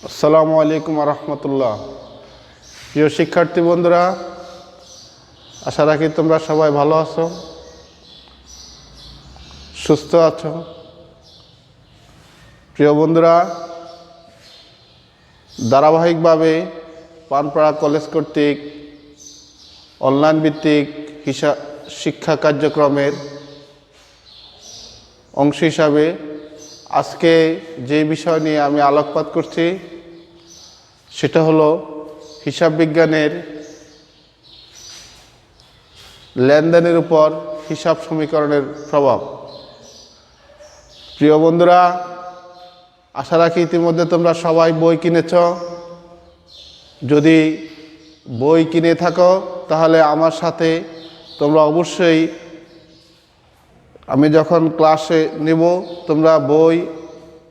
আসসালামু আলাইকুম রহমতুল্লাহ। প্রিয় শিক্ষার্থী বন্ধুরা, আশা রাখি তোমরা সবাই ভালো আছো, সুস্থ আছো। প্রিয় বন্ধুরা, ধারাবাহিকভাবে পানপাড়া কলেজ কর্তৃক অনলাইন ভিত্তিক শিক্ষা কার্যক্রমের অংশ হিসাবে আজকে যে বিষয় নিয়ে আমি আলোকপাত করছি সেটা হলো হিসাব বিজ্ঞানের লেনদেনের উপর হিসাব সমীকরণের প্রভাব। প্রিয় বন্ধুরা, আশা রাখি ইতিমধ্যে তোমরা সবাই বই কিনেছ। যদি বই কিনে থাকো তাহলে আমার সাথে তোমরা অবশ্যই, আমি যখন ক্লাসে নেব, তোমরা বই,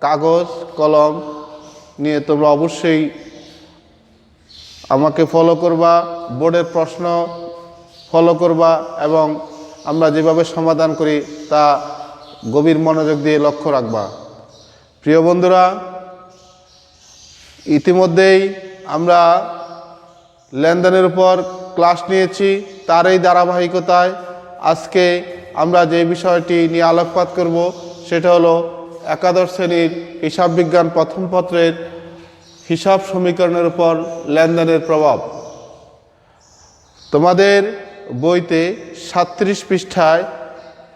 কাগজ, কলম নিয়ে তোমরা অবশ্যই আমাকে ফলো করবা, বোর্ডের প্রশ্ন ফলো করবা এবং আমরা যেভাবে সমাধান করি তা গভীর মনোযোগ দিয়ে লক্ষ্য রাখবা। প্রিয় বন্ধুরা, ইতিমধ্যেই আমরা লেনদেনের উপর ক্লাস নিয়েছি। তার এই ধারাবাহিকতায় আজকে আমরা যে বিষয়টি নিয়ে আলোকপাত করব সেটা হলো একাদশ শ্রেণীর হিসাব বিজ্ঞান প্রথম পত্রের হিসাব সমীকরণের উপর লেনদেনের প্রভাব। তোমাদের বইতে 37 পৃষ্ঠায়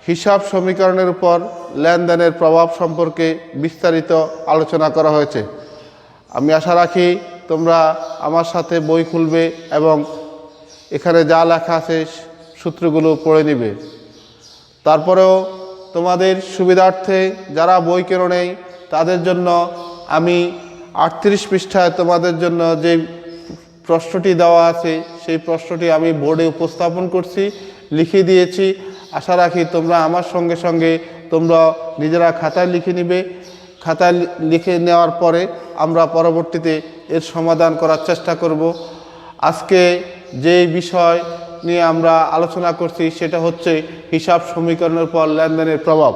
হিসাব সমীকরণের উপর লেনদেনের প্রভাব সম্পর্কে বিস্তারিত আলোচনা করা হয়েছে। আমি আশা রাখি তোমরা আমার সাথে বই খুলবে এবং এখানে যা লেখা আছে সূত্রগুলো পড়ে নিবে। তারপরেও তোমাদের সুবিধার্থে যারা বই কেনো নেই তাদের জন্য আমি 38 পৃষ্ঠায় তোমাদের জন্য যে প্রশ্নটি দেওয়া আছে সেই প্রশ্নটি আমি বোর্ডে উপস্থাপন করছি, লিখে দিয়েছি। আশা রাখি তোমরা আমার সঙ্গে সঙ্গে তোমরা নিজেরা খাতায় লিখে নিবে। খাতায় লিখে নেওয়ার পরে আমরা পরবর্তীতে এর সমাধান করার চেষ্টা করব। আজকে যে বিষয় নিয়ে আমরা আলোচনা করছি সেটা হচ্ছে হিসাব সমীকরণের পর লেনদেনের প্রভাব।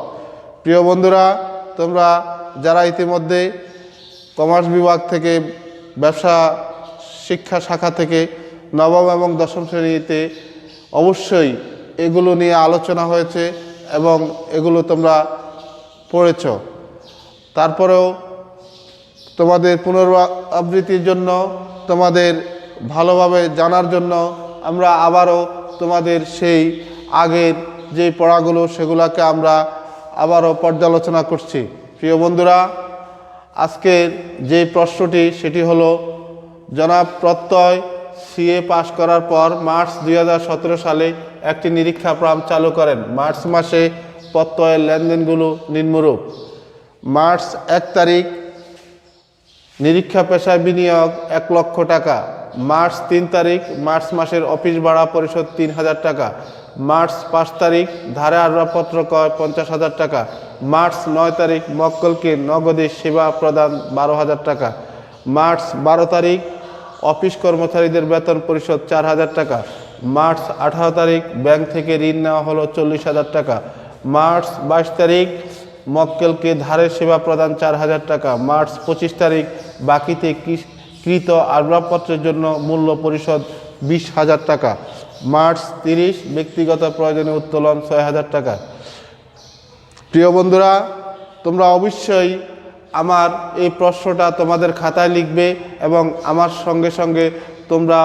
প্রিয় বন্ধুরা, তোমরা যারা ইতিমধ্যে কমার্স বিভাগ থেকে, ব্যবসা শিক্ষা শাখা থেকে নবম এবং দশম শ্রেণীতে অবশ্যই এগুলো নিয়ে আলোচনা হয়েছে এবং এগুলো তোমরা পড়েছ। তারপরেও তোমাদের পুনরাবৃত্তির জন্য, তোমাদের ভালোভাবে জানার জন্য আমরা আবারও তোমাদের সেই আগের যে পড়াগুলো সেগুলোকে আমরা আবারও পর্যালোচনা করছি। প্রিয় বন্ধুরা, আজকের যে প্রশ্নটি সেটি হলো, জনাব প্রত্যয় সিএ পাশ করার পর মার্চ 2017 সালে একটি নিরীক্ষা প্রোগ্রাম চালু করেন। মার্চ মাসে প্রত্যয়ের লেনদেনগুলো নিম্নরূপ: মার্চ 1 তারিখ নিরীক্ষা পেশায় বিনিয়োগ 1 লক্ষ টাকা। মার্চ 3 তারিখ মার্চ মাসের অফিস ভাড়া পরিশোধ 3000 টাকা। মার্চ 5 তারিখ ধারে আসবাবপত্র ক্রয় 50,000 টাকা। মার্চ 9 তারিখ মক্কেলকে নগদে সেবা প্রদান 12,000 টাকা। মার্চ 12 তারিখ অফিস কর্মচারীদের বেতন পরিশোধ 4,000 টাকা। মার্চ 18 তারিখ ব্যাংক থেকে ঋণ নেওয়া হলো 40,000 টাকা। মার্চ 22 তারিখ মক্কেলকে ধারের সেবা প্রদান 4,000 টাকা। মার্চ 25 তারিখ বাকিতে কৃত আসবাবপত্রের জন্য মূল্য পরিশোধ 20,000 টাকা। মার্চ 30 ব্যক্তিগত প্রয়োজনে উত্তোলন 6,000 টাকা। প্রিয় বন্ধুরা, তোমরা অবশ্যই আমার এই প্রশ্নটা তোমাদের খাতায় লিখবে এবং আমার সঙ্গে সঙ্গে তোমরা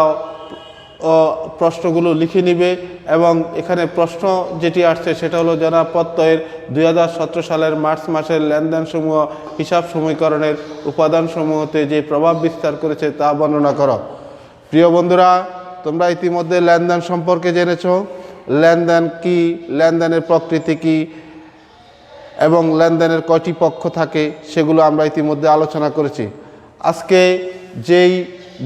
প্রশ্নগুলো লিখে নিবে। এবং এখানে প্রশ্ন যেটি আসছে সেটা হলো, জনাব প্রত্যয়ের 2017 সালের মার্চ মাসের লেনদেনসমূহ হিসাব সমীকরণের উপাদানসমূহতে যে প্রভাব বিস্তার করেছে তা বর্ণনা করো। প্রিয় বন্ধুরা, তোমরা ইতিমধ্যে লেনদেন সম্পর্কে জেনেছ। লেনদেন কি, লেনদেনের প্রকৃতি কি এবং লেনদেনের কয়টি পক্ষ থাকে সেগুলো আমরা ইতিমধ্যে আলোচনা করেছি। আজকে যেই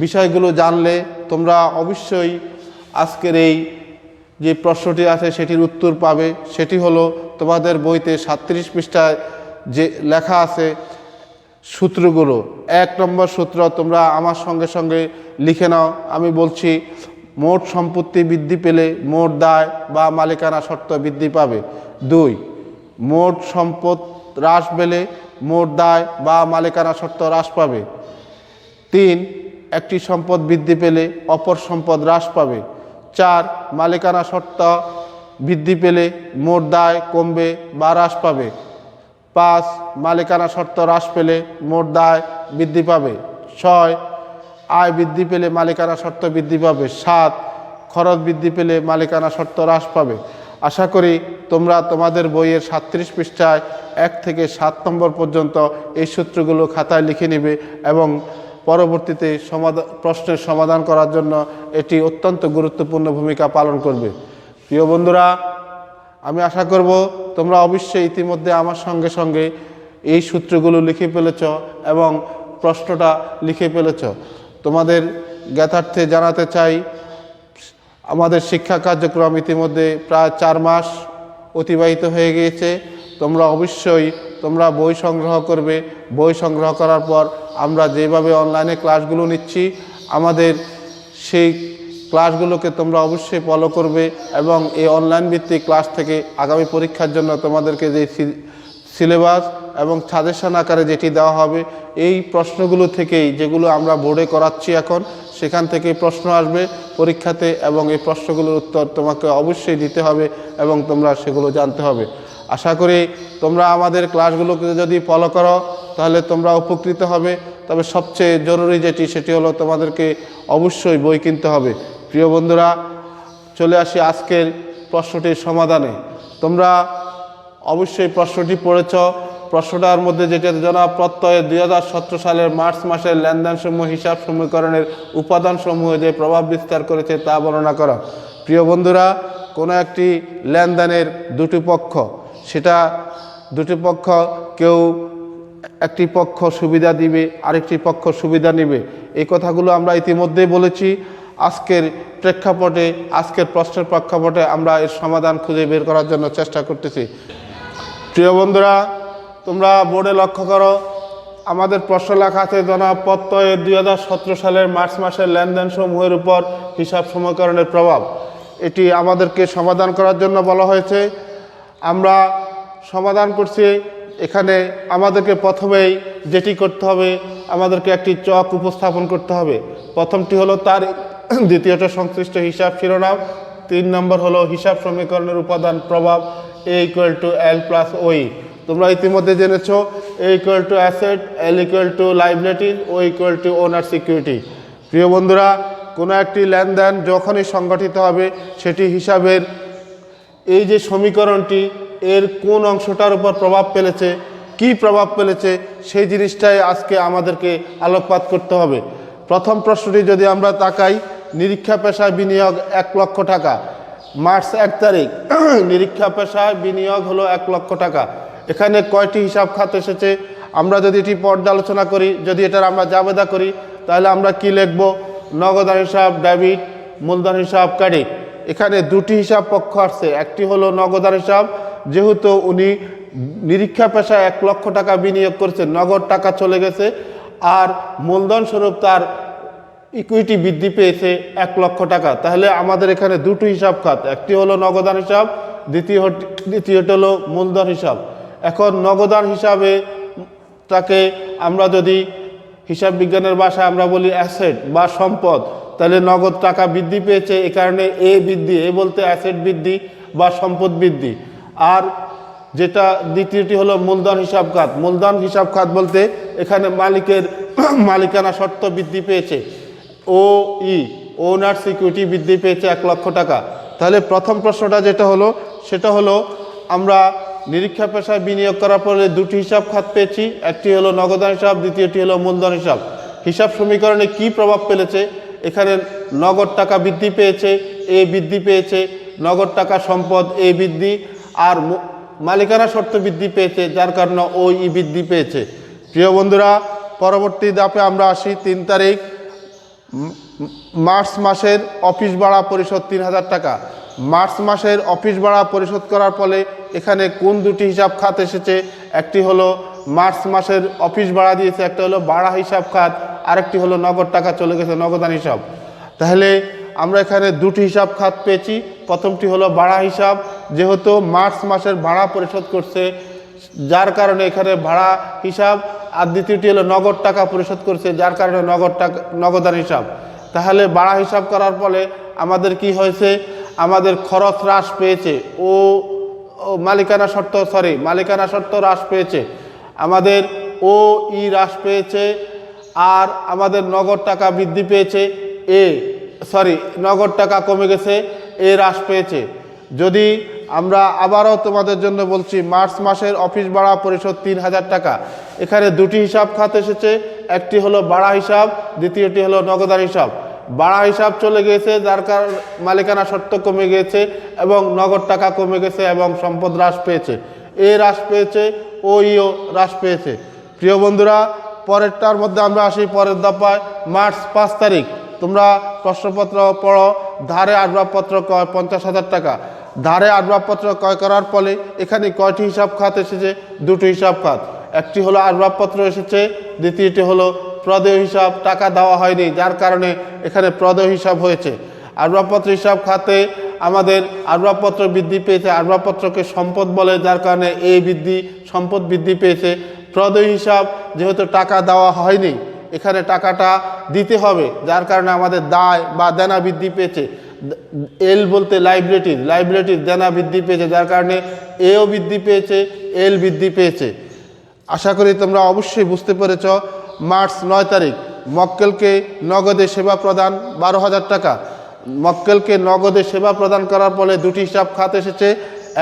বিষয়গুলো জানলে তোমরা অবশ্যই আজকের এই যে প্রশ্নটি আছে সেটির উত্তর পাবে। সেটি হলো, তোমাদের বইতে 37 পৃষ্ঠায় যে লেখা আছে সূত্রগুলো। 1 নম্বর সূত্র তোমরা আমার সঙ্গে সঙ্গে লিখে নাও। আমি বলছি, মোট সম্পত্তি বৃদ্ধি পেলে মোট দায় বা মালিকানা শর্ত বৃদ্ধি পাবে। 2, মোট সম্পদ হ্রাস পেলে মোট দায় বা মালিকানা শর্ত হ্রাস পাবে। 3, একটি সম্পদ বৃদ্ধি পেলে অপর সম্পদ হ্রাস পাবে। 4, মালিকানা সত্ত্ব বৃদ্ধি পেলে মোট দায় কমবে বা হ্রাস পাবে। 5, মালিকানা সত্ত্ব হ্রাস পেলে মোট দায় বৃদ্ধি পাবে। 6, আয় বৃদ্ধি পেলে মালিকানা সত্ত্ব বৃদ্ধি পাবে। 7, খরচ বৃদ্ধি পেলে মালিকানা সত্ত্ব হ্রাস পাবে। আশা করি তোমরা তোমাদের বইয়ের 37 পৃষ্ঠায় 1 থেকে 7 নম্বর পর্যন্ত এই সূত্রগুলো খাতায় লিখে নেবে এবং পরবর্তীতে প্রশ্নের সমাধান করার জন্য এটি অত্যন্ত গুরুত্বপূর্ণ ভূমিকা পালন করবে। প্রিয় বন্ধুরা, আমি আশা করব তোমরা অবশ্যই ইতিমধ্যে আমার সঙ্গে সঙ্গে এই সূত্রগুলো লিখে ফেলেছ এবং প্রশ্নটা লিখে ফেলেছ। তোমাদের জ্ঞাতার্থে জানাতে চাই, আমাদের শিক্ষা কার্যক্রম ইতিমধ্যে প্রায় 4 মাস অতিবাহিত হয়ে গিয়েছে। তোমরা বই সংগ্রহ করবে। বই সংগ্রহ করার পর আমরা যেভাবে অনলাইনে ক্লাসগুলো নিচ্ছি, আমাদের সেই ক্লাসগুলোকে তোমরা অবশ্যই ফলো করবে এবং এই অনলাইন ভিত্তিক ক্লাস থেকে আগামী পরীক্ষার জন্য তোমাদেরকে যে সিলেবাস এবং সাজেশন আকারে যেটি দেওয়া হবে, এই প্রশ্নগুলো থেকেই, যেগুলো আমরা বোর্ডে করাচ্ছি এখন, সেখান থেকে প্রশ্ন আসবে পরীক্ষাতে এবং এই প্রশ্নগুলোর উত্তর তোমাকে অবশ্যই দিতে হবে এবং তোমরা সেগুলো জানতে হবে। আশা করি তোমরা আমাদের ক্লাসগুলোকে যদি ফলো করো তাহলে তোমরা উপকৃত হবে। তবে সবচেয়ে জরুরি সেটি হলো তোমাদেরকে অবশ্যই বই কিনতে হবে। প্রিয় বন্ধুরা, চলে আসি আজকের প্রশ্নটির সমাধানে। তোমরা অবশ্যই প্রশ্নটি পড়েছ। প্রশ্নটার মধ্যে যেটা জনাব প্রত্যয়ে 2017 সালের মার্চ মাসের লেনদেনসমূহ হিসাব সমীকরণের উপাদানসমূহ যে প্রভাব বিস্তার করেছে তা বর্ণনা করা। প্রিয় বন্ধুরা, কোনো একটি লেনদেনের দুটি পক্ষ, সেটা দুটি পক্ষ, কেউ একটি পক্ষ সুবিধা দিবে, আরেকটি পক্ষ সুবিধা নেবে, এই কথাগুলো আমরা ইতিমধ্যেই বলেছি। আজকের প্রশ্নের প্রেক্ষাপটে আমরা এর সমাধান খুঁজে বের করার জন্য চেষ্টা করতেছি। প্রিয় বন্ধুরা, তোমরা বোর্ডে লক্ষ্য করো, আমাদের প্রশ্ন লেখা আছে জনাব প্রত্যয়ে 2017 সালের মার্চ মাসের লেনদেন সমূহের উপর হিসাব সমীকরণের প্রভাব। এটি আমাদেরকে সমাধান করার জন্য বলা হয়েছে। আমরা সমাধান করছি। এখানে আমাদেরকে প্রথমেই যেটি করতে হবে, আমাদেরকে একটি চক উপস্থাপন করতে হবে। প্রথমটি হলো তারিখ, দ্বিতীয়টা সংশ্লিষ্ট হিসাব শিরোনাম, 3 নম্বর হলো হিসাব সমীকরণের উপাদান প্রভাব A = L + OE। তোমরা ইতিমধ্যে জেনেছো A = asset, L = liability, O = owner security. প্রিয় বন্ধুরা, কোনো একটি লেনদেন যখনই সংগঠিত হবে, সেটি হিসাবের এই যে সমীকরণটি, এর কোন অংশটার উপর প্রভাব ফেলেছে, কি প্রভাব ফেলেছে, সেই জিনিসটাই আজকে আমাদেরকে আলোকপাত করতে হবে। প্রথম প্রশ্নটি যদি আমরা তাকাই, নিরীক্ষা পেশায় বিনিয়োগ 1 লক্ষ টাকা। মার্চ 1 তারিখ নিরীক্ষা পেশায় বিনিয়োগ হলো 1 লক্ষ টাকা। এখানে কয়টি হিসাব খাত এসেছে? আমরা যদি এটি পর্যালোচনা করি, যদি এটার আমরা জাবেদা করি, তাহলে আমরা কি লিখব? নগদান হিসাব ডেবিট, মূলধন হিসাব ক্রেডিট। এখানে দুটি হিসাব পক্ষ আসছে। একটি হলো নগদান হিসাব, যেহেতু উনি নিরীক্ষা পেশায় 1 লক্ষ টাকা বিনিয়োগ করেছে, নগদ টাকা চলে গেছে, আর মূলধন স্বরূপ তার ইকুইটি বৃদ্ধি পেয়েছে 1 লক্ষ টাকা। তাহলে আমাদের এখানে দুটো হিসাব খাত, একটি হলো নগদান হিসাব, দ্বিতীয়টি হলো মূলধন হিসাব। এখন নগদান হিসাবে তাকে আমরা যদি হিসাব বিজ্ঞানের ভাষায় আমরা বলি অ্যাসেট বা সম্পদ, তাহলে নগদ টাকা বৃদ্ধি পেয়েছে, এই কারণে এ বৃদ্ধি, এ বলতে অ্যাসেট বৃদ্ধি বা সম্পদ বৃদ্ধি। আর যেটা দ্বিতীয়টি হলো মূলধন হিসাব খাত। মূলধন হিসাব খাত বলতে এখানে মালিকের মালিকানা সত্ত্ব বৃদ্ধি পেয়েছে, ওনার সিকিউরিটি বৃদ্ধি পেয়েছে 1 লক্ষ টাকা। তাহলে প্রথম প্রশ্নটা যেটা হলো, সেটা হলো আমরা নিরীক্ষা পেশায় বিনিয়োগ করার পরে দুটি হিসাব খাত পেয়েছি, একটি হলো নগদান হিসাব, দ্বিতীয়টি হলো মূলধন হিসাব। হিসাব সমীকরণে কি প্রভাব ফেলেছে? এখানে নগদ টাকা বৃদ্ধি পেয়েছে, এ বৃদ্ধি পেয়েছে, নগদ টাকা সম্পদ এ বৃদ্ধি, আর মালিকানা শর্ত বৃদ্ধি পেয়েছে, যার কারণে ওই বৃদ্ধি পেয়েছে। প্রিয় বন্ধুরা, পরবর্তী ধাপে আমরা আসি। 3 তারিখ মার্চ মাসের অফিস ভাড়া পরিশোধ 3000 টাকা। মার্চ মাসের অফিস ভাড়া পরিশোধ করার ফলে এখানে কোন দুটি হিসাব খাত এসেছে? একটি হলো মার্চ মাসের অফিস ভাড়া দিয়েছে, একটা হলো ভাড়া হিসাব খাত, আরেকটি হলো নগদ টাকা চলে গেছে নগদান হিসাব। তাহলে আমরা এখানে দুটি হিসাব খাত পেয়েছি। প্রথমটি হলো ভাড়া হিসাব, যেহেতু মার্চ মাসের ভাড়া পরিশোধ করছে, যার কারণে এখানে ভাড়া হিসাব আর দ্বিতীয়টি হলো নগদ টাকা পরিশোধ করছে, যার কারণে নগদান হিসাব। তাহলে বাড়া হিসাব করার ফলে আমাদের কি হয়েছে, আমাদের খরচ হ্রাস পেয়েছে, মালিকানা শর্ত হ্রাস পেয়েছে, আমাদের হ্রাস পেয়েছে, আর আমাদের নগদ টাকা বৃদ্ধি পেয়েছে, নগদ টাকা কমে গেছে, হ্রাস পেয়েছে। যদি আমরা আবারও তোমাদের জন্য বলছি, মার্চ মাসের অফিস ভাড়া পরিশোধ 3000 টাকা। এখানে দুটি হিসাব খাত এসেছে, একটি হলো ভাড়া হিসাব, দ্বিতীয়টি হলো নগদান হিসাব। ভাড়া হিসাব চলে গিয়েছে, যার কারণে মালিকানা শর্ত কমে গিয়েছে এবং নগদ টাকা কমে গেছে এবং সম্পদ হ্রাস পেয়েছে, হ্রাস পেয়েছে, হ্রাস পেয়েছে। প্রিয় বন্ধুরা, পরেরটার মধ্যে আমরা আসি, পরের দফায় মার্চ 5 তারিখ। তোমরা প্রশ্নপত্র পড়ো। ধারে আসবাবপত্র ক্রয় 50,000 টাকা। ধারে আসবাবপত্র ক্রয় করার ফলে এখানে কয়টি হিসাব খাত এসেছে? দুটো হিসাব খাত। একটি হলো আসবাবপত্র এসেছে, দ্বিতীয়টি হলো প্রদেয় হিসাব। টাকা দেওয়া হয়নি, যার কারণে এখানে প্রদেয় হিসাব হয়েছে। আসবাবপত্র হিসাব খাতে আমাদের আসবাবপত্র বৃদ্ধি পেয়েছে, আসবাবপত্রকে সম্পদ বলে, যার কারণে সম্পদ বৃদ্ধি পেয়েছে। প্রদেয় হিসাব যেহেতু টাকা দেওয়া হয়নি, এখানে টাকাটা দিতে হবে, যার কারণে আমাদের দায় বা দেনা বৃদ্ধি পেয়েছে। বলতে লাইবিলিটির দেনা বৃদ্ধি পেয়েছে, যার কারণে বৃদ্ধি পেয়েছে, বৃদ্ধি পেয়েছে। আশা করি তোমরা অবশ্যই বুঝতে পেরেছ। মার্চ 9 তারিখ মক্কেলকে নগদে সেবা প্রদান 12,000 টাকা। মক্কেলকে নগদে সেবা প্রদান করার ফলে দুটি হিসাব খাত এসেছে,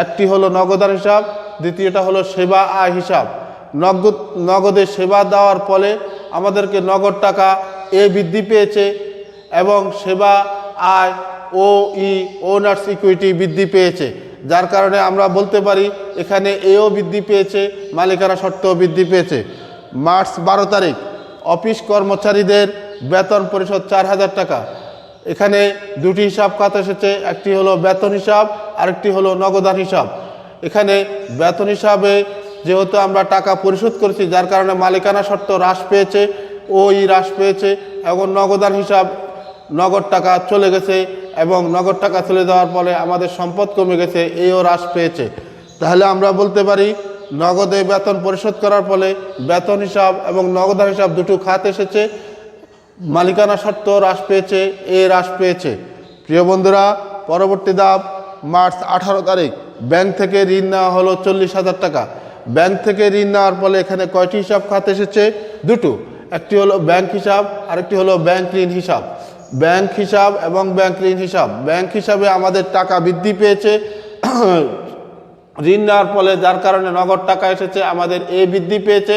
একটি হলো নগদান হিসাব, দ্বিতীয়টা হলো সেবা আয় হিসাব। নগদে সেবা দেওয়ার ফলে আমাদেরকে নগদ টাকা বৃদ্ধি পেয়েছে এবং সেবা আয় ওনার্স ইকুইটি বৃদ্ধি পেয়েছে, যার কারণে আমরা বলতে পারি এখানে বৃদ্ধি পেয়েছে, মালিকানা শর্তও বৃদ্ধি পেয়েছে। মার্চ 12 তারিখ অফিস কর্মচারীদের বেতন পরিশোধ 4,000 টাকা। এখানে দুটি হিসাব খাত এসেছে, একটি হলো বেতন হিসাব, আরেকটি হলো নগদান হিসাব। এখানে বেতন হিসাবে যেহেতু আমরা টাকা পরিশোধ করেছি, যার কারণে মালিকানা শর্ত হ্রাস পেয়েছে, হ্রাস পেয়েছে এবং নগদান হিসাব নগদ টাকা চলে গেছে এবং নগদ টাকা চলে যাওয়ার ফলে আমাদের সম্পদ কমে গেছে, হ্রাস পেয়েছে। তাহলে আমরা বলতে পারি নগদে বেতন পরিশোধ করার ফলে বেতন হিসাব এবং নগদান হিসাব দুটো খাত এসেছে, মালিকানা শর্ত হ্রাস পেয়েছে, হ্রাস পেয়েছে। প্রিয় বন্ধুরা, পরবর্তী ধাপ মার্চ 18 তারিখ ব্যাংক থেকে ঋণ নেওয়া হলো 40,000 টাকা। ব্যাংক থেকে ঋণ নেওয়ার ফলে এখানে কয়টি হিসাব খাত এসেছে? দুটো। একটি হলো ব্যাংক হিসাব, আরেকটি হলো ব্যাংক ঋণ হিসাব। ব্যাংক হিসাব এবং ব্যাংক ঋণ হিসাব। ব্যাংক হিসাবে আমাদের টাকা বৃদ্ধি পেয়েছে ঋণ নেওয়ার ফলে, যার কারণে নগদ টাকা এসেছে, আমাদের বৃদ্ধি পেয়েছে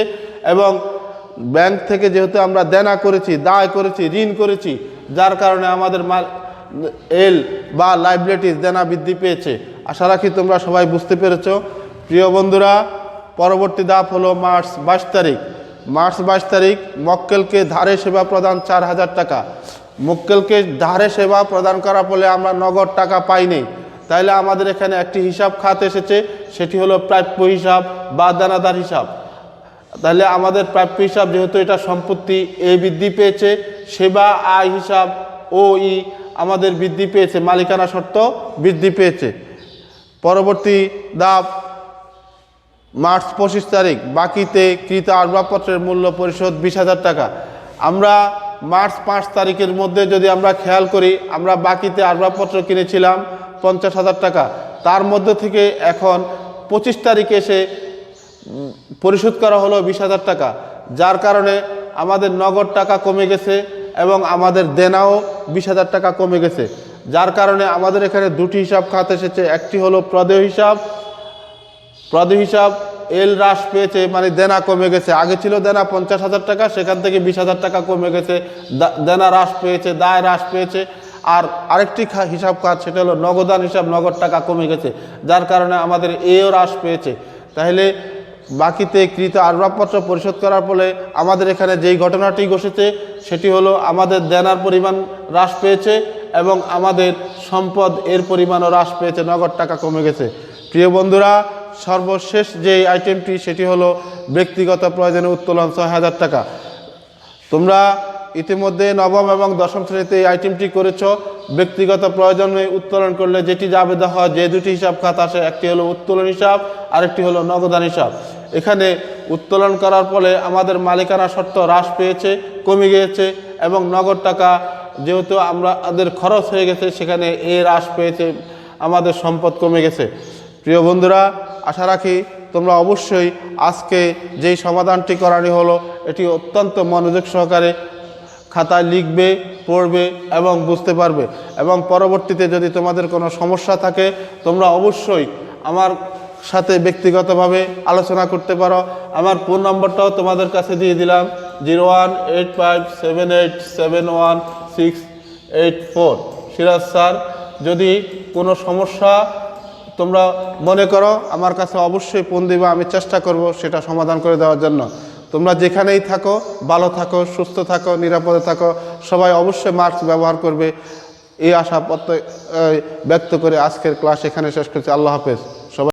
এবং ব্যাংক থেকে যেহেতু আমরা দেনা করেছি, দায় করেছি, ঋণ করেছি, যার কারণে আমাদের বা লাইবিলিটিস দেনা বৃদ্ধি পেয়েছে। আশা রাখি তোমরা সবাই বুঝতে পেরেছ। প্রিয় বন্ধুরা, পরবর্তী ধাপ হলো মার্চ 22 তারিখ। মার্চ 22 তারিখ মক্কেলকে ধারে সেবা প্রদান 4,000 টাকা। মক্কেলকে ধারে সেবা প্রদান করার ফলে আমরা নগদ টাকা পাইনি, তাইলে আমাদের এখানে একটি হিসাব খাত এসেছে, সেটি হলো প্রাপ্য হিসাব বা দানাদার হিসাব। তাহলে আমাদের প্রাপ্য হিসাব যেহেতু এটা সম্পত্তি, বৃদ্ধি পেয়েছে, সেবা আয় হিসাব আমাদের বৃদ্ধি পেয়েছে, মালিকানা শর্ত বৃদ্ধি পেয়েছে। পরবর্তী ধাপ মার্চ 25 তারিখ বাকিতে কৃত আসবাবপত্রের মূল্য পরিশোধ 20,000 টাকা। আমরা মার্চ 5 তারিখের মধ্যে যদি আমরা খেয়াল করি, আমরা বাকিতে আসবাবপত্র কিনেছিলাম 50,000 টাকা। তার মধ্যে থেকে এখন 25 তারিখে এসে পরিশোধ করা হলো 20,000 টাকা, যার কারণে আমাদের নগদ টাকা কমে গেছে এবং আমাদের দেনাও 20,000 টাকা কমে গেছে, যার কারণে আমাদের এখানে দুটি হিসাব খাত এসেছে। একটি হলো প্রদেয় হিসাব। প্রদেয় হিসাব হ্রাস পেয়েছে, মানে দেনা কমে গেছে। আগে ছিল দেনা 50,000 টাকা, সেখান থেকে 20,000 টাকা কমে গেছে, দেনা হ্রাস পেয়েছে, দায় হ্রাস পেয়েছে। আর আরেকটি হিসাব খাত, সেটা হলো নগদান হিসাব, নগদ টাকা কমে গেছে, যার কারণে আমাদের হ্রাস পেয়েছে। তাহলে বাকিতে কৃত আসবাবপত্র পরিশোধ করার ফলে আমাদের এখানে যেই ঘটনাটি ঘটেছে, সেটি হলো আমাদের দেনার পরিমাণ হ্রাস পেয়েছে এবং আমাদের সম্পদ পরিমাণও হ্রাস পেয়েছে, নগদ টাকা কমে গেছে। প্রিয় বন্ধুরা, সর্বশেষ যে আইটেমটি, সেটি হলো ব্যক্তিগত প্রয়োজনে উত্তোলন 6,000 টাকা। তোমরা ইতিমধ্যে নবম এবং দশম শ্রেণীতে এই আইটেমটি করেছ। ব্যক্তিগত প্রয়োজনে উত্তোলন করলে যেটি যাবে দেখা, যে দুটি হিসাব খাত আসে, একটি হলো উত্তোলন হিসাব, আরেকটি হলো নগদান হিসাব। এখানে উত্তোলন করার ফলে আমাদের মালিকানা সত্ত্ব হ্রাস পেয়েছে, কমে গিয়েছে এবং নগদ টাকা যেহেতু আমাদের খরচ হয়ে গেছে সেখানে হ্রাস পেয়েছে, আমাদের সম্পদ কমে গেছে। প্রিয় বন্ধুরা, আশা রাখি তোমরা অবশ্যই আজকে যেই সমাধানটি করানি হলো এটি অত্যন্ত মনোযোগ সহকারে খাতায় লিখবে, পড়বে এবং বুঝতে পারবে। এবং পরবর্তীতে যদি তোমাদের কোনো সমস্যা থাকে তোমরা অবশ্যই আমার সাথে ব্যক্তিগতভাবে আলোচনা করতে পারো। আমার ফোন নম্বরটাও তোমাদের কাছে দিয়ে দিলাম, 0185787168 সিরাজ স্যার। যদি কোনো সমস্যা তোমরা মনে করো আমার কাছে অবশ্যই ফোন দিবা, আমি চেষ্টা করব সেটা সমাধান করে দেওয়ার জন্য। তোমরা যেখানেই থাকো ভালো থাকো, সুস্থ থাকো, নিরাপদে থাকো, সবাই অবশ্যই মাস্ক ব্যবহার করবে এই আশা ব্যক্ত করে আজকের ক্লাস এখানে শেষ করছি। আল্লাহ হাফেজ।